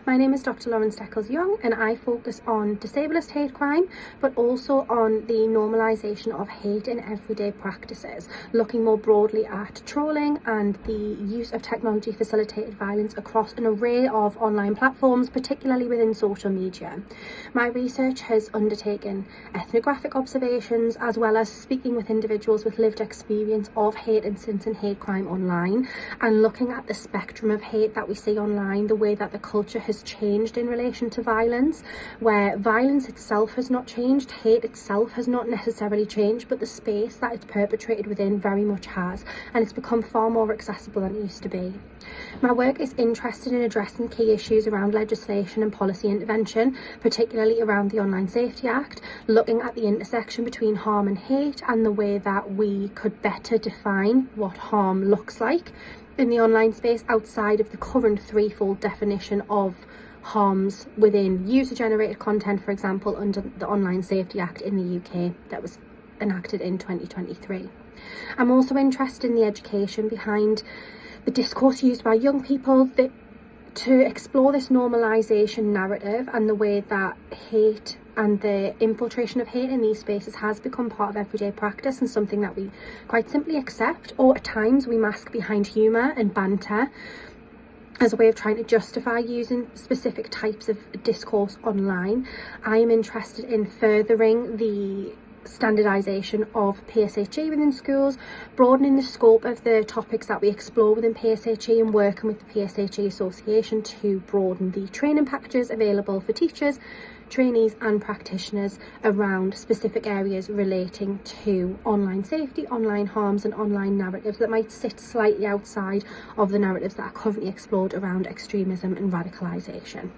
My name is Dr Lauren Steckles-Young and I focus on disablist hate crime, but also on the normalisation of hate in everyday practices, looking more broadly at trolling and the use of technology facilitated violence across an array of online platforms, particularly within social media. My research has undertaken ethnographic observations as well as speaking with individuals with lived experience of hate incidents and hate crime online, and looking at the spectrum of hate that we see online, the way that the culture has changed in relation to violence, where violence itself has not changed, hate itself has not necessarily changed, but the space that it's perpetrated within very much has, and it's become far more accessible than it used to be. My work is interested in addressing key issues around legislation and policy intervention, particularly around the Online Safety Act, looking at the intersection between harm and hate and the way that we could better define what harm looks like in the online space outside of the current threefold definition of harms within user-generated content, for example, under the Online Safety Act in the UK that was enacted in 2023. I'm also interested in the education behind the discourse used by young people to explore this normalisation narrative and the way that hate and the infiltration of hate in these spaces has become part of everyday practice and something that we quite simply accept, or at times we mask behind humour and banter as a way of trying to justify using specific types of discourse online. I am interested in furthering the standardisation of PSHE within schools, broadening the scope of the topics that we explore within PSHE and working with the PSHE Association to broaden the training packages available for teachers, trainees and practitioners around specific areas relating to online safety, online harms and online narratives that might sit slightly outside of the narratives that are currently explored around extremism and radicalisation.